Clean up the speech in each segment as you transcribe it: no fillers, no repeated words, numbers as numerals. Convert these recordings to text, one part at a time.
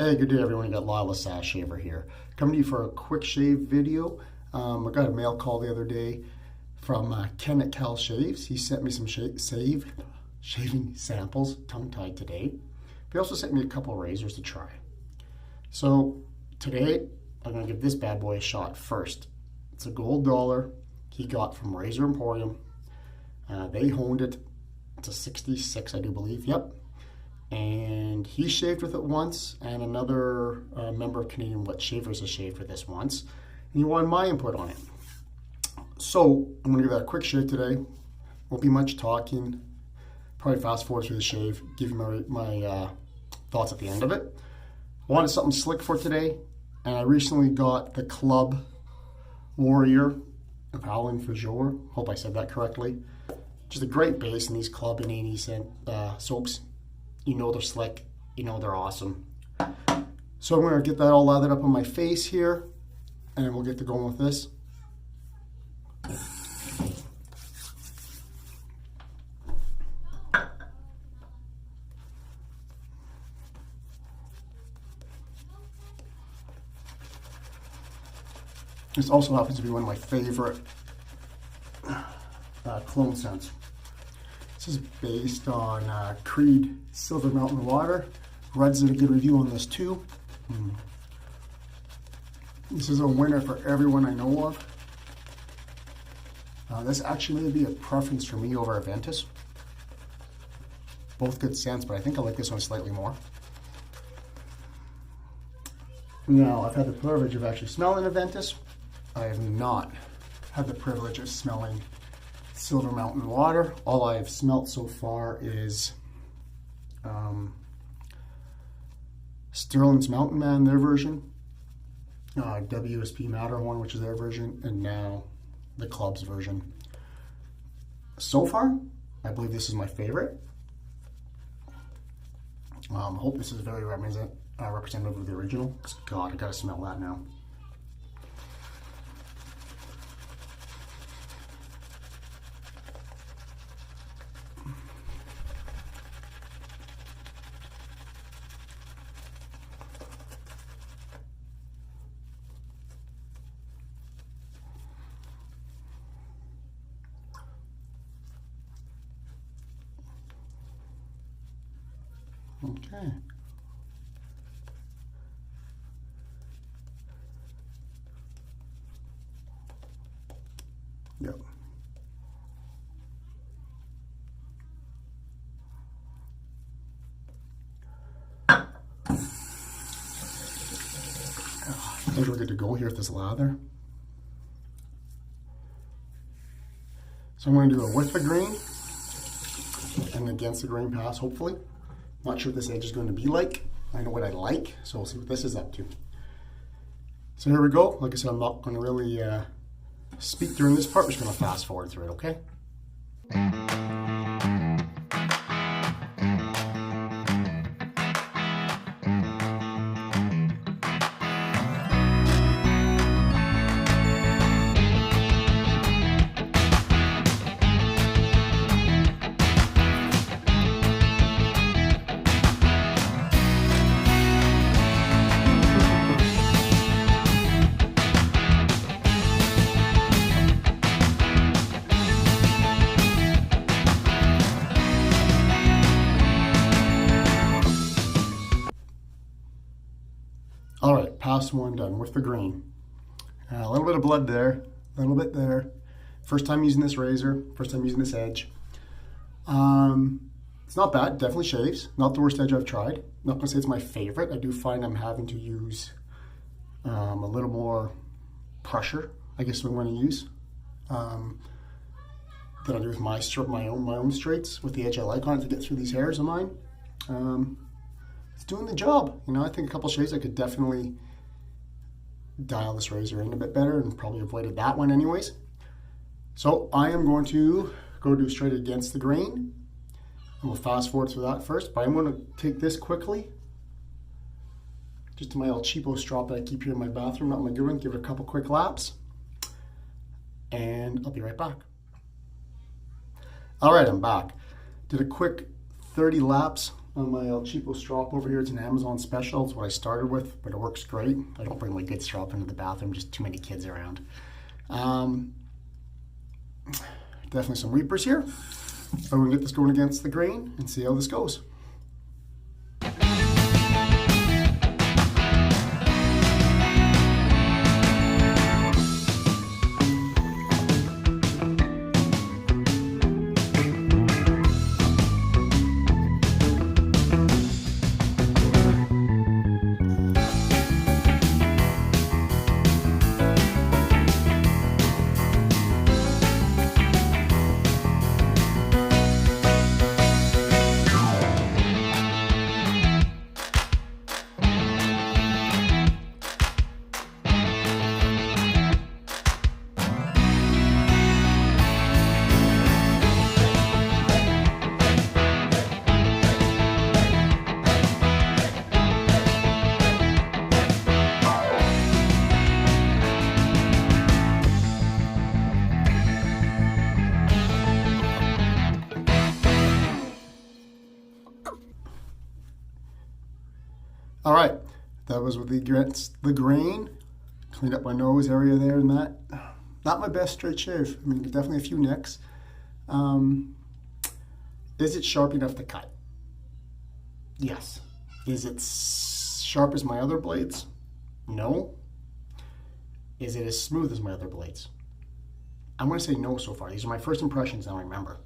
Hey, good day everyone. You got Lyle Sash Shaver here. Coming to you for a quick shave video. I got a mail call the other day from Ken at Cal Shaves. He sent me some shaving samples, tongue-tied today. He also sent me a couple razors to try. So today, I'm going to give this bad boy a shot first. It's a gold dollar he got from Razor Emporium. They honed it. It's a 66, I do believe. Yep. And he shaved with it once, and another member of Canadian Wet Shavers has shaved with this once. And he wanted my input on it. So I'm going to give that a quick shave today. Won't be much talking. Probably fast forward through the shave. Give you my thoughts at the end of it. I wanted something slick for today, and I recently got the Club Warrior of Howling Fjord. Hope I said that correctly. Just a great base in these Club and 80-cent soaps. You know they're slick, you know they're awesome. So I'm going to get that all lathered up on my face here, and we'll get to going with this. This also happens to be one of my favorite cologne scents. This is based on Creed Silver Mountain Water. Reds did a good review on this too. This is a winner for everyone I know of. This actually may be a preference for me over Aventus. Both good scents, but I think I like this one slightly more. Now, I've had the privilege of actually smelling Aventus. I have not had the privilege of smelling Silver Mountain Water. All I've smelt so far is Sterling's Mountain Man, their version, WSP Matterhorn, which is their version, and now the Club's version. So far, I believe this is my favorite. I hope this is very representative of the original. God, I gotta smell that now. Okay. Yep. I think we're good to go here with this lather. So I'm going to do it with the grain and against the grain pass, hopefully. Not sure what this edge is going to be like. I know what I like, so we'll see what this is up to. So here we go. Like I said, I'm not going to really speak during this part. We're just going to fast forward through it, okay? All right, pass one done with the grain. A little bit of blood there, a little bit there. First time using this razor, first time using this edge. It's not bad, definitely shaves. Not the worst edge I've tried. Not gonna say it's my favorite. I do find I'm having to use a little more pressure, I guess I'm gonna use, than I do with my own straights, with the edge I like on it to get through these hairs of mine. It's doing the job. You know, I think a couple shaves I could definitely dial this razor in a bit better and probably avoided that one anyways. So I am going to go do straight against the grain, and we'll fast forward through that first, but I'm going to take this quickly, just to my old cheapo strop that I keep here in my bathroom, not my good one, give it a couple quick laps, and I'll be right back. All right, I'm back. Did a quick 30 laps on my El Cheapo strop over here. It's an Amazon special. It's what I started with, but it works great. I don't bring my good strop into the bathroom, just too many kids around. Definitely some weepers here. I'm going to get this going against the grain and see how this goes. All right, that was with the grain. Cleaned up my nose area there and that. Not my best straight shave. I mean, definitely a few nicks. Is it sharp enough to cut? Yes. Is it sharp as my other blades? No. Is it as smooth as my other blades? I'm going to say no so far. These are my first impressions I remember.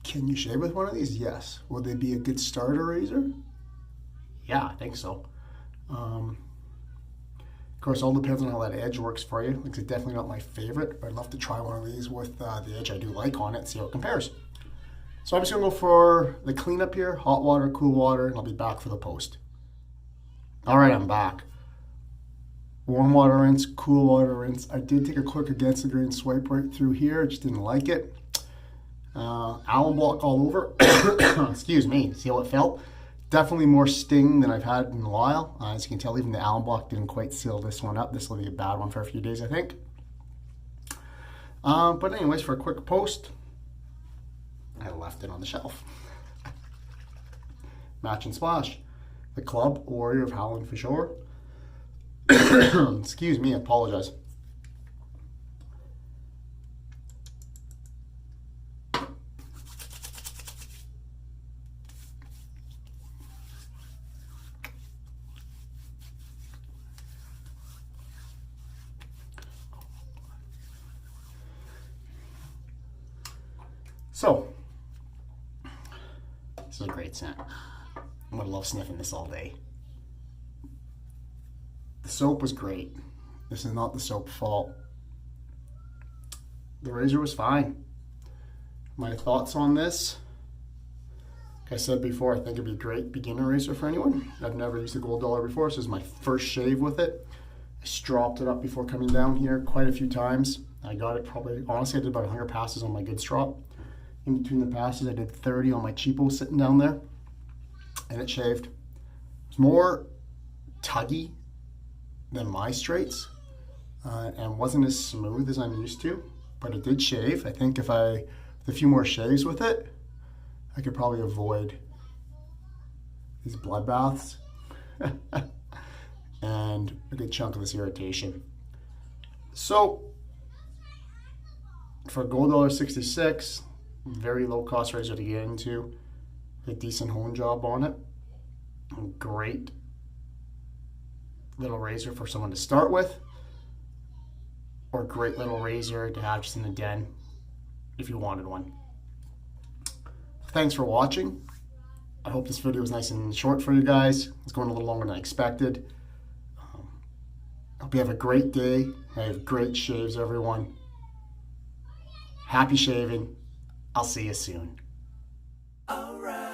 Can you shave with one of these? Yes. Will they be a good starter razor? Yeah, I think so. Of course, all depends on how that edge works for you. Like, it's definitely not my favorite, but I'd love to try one of these with the edge I do like on it, see how it compares. So I'm just gonna go for the cleanup here, hot water, cool water, and I'll be back for the post. All right, I'm back. Warm water rinse, cool water rinse. I did take a quick against the grain swipe right through here. I just didn't like it. Alum block all over. Excuse me. See how it felt? Definitely more sting than I've had in a while. As you can tell, even the alum block didn't quite seal this one up. This will be a bad one for a few days, I think. But anyways, for a quick post, I left it on the shelf. Match and Splash. The Club Warrior of Howling Fjord. Excuse me, I apologize. So, this is a great scent. I'm gonna love sniffing this all day. The soap was great. This is not the soap fault. The razor was fine. My thoughts on this, like I said before, I think it'd be a great beginner razor for anyone. I've never used a gold dollar before. This is my first shave with it. I stropped it up before coming down here quite a few times. I got it probably, honestly, I did about 100 passes on my good strop. In between the passes, I did 30 on my cheapo sitting down there, and it shaved. It's more tuggy than my straights, and wasn't as smooth as I'm used to, but it did shave. I think if I, with a few more shaves with it, I could probably avoid these bloodbaths and a good chunk of this irritation. So, for $1.66, very low cost razor to get into, a decent hone job on it, great little razor for someone to start with, or great little razor to have just in the den if you wanted one. Thanks for watching. I hope this video was nice and short for you guys. It's going a little longer than I expected. Hope you have a great day. Have great shaves, everyone. Happy shaving. I'll see you soon. All right.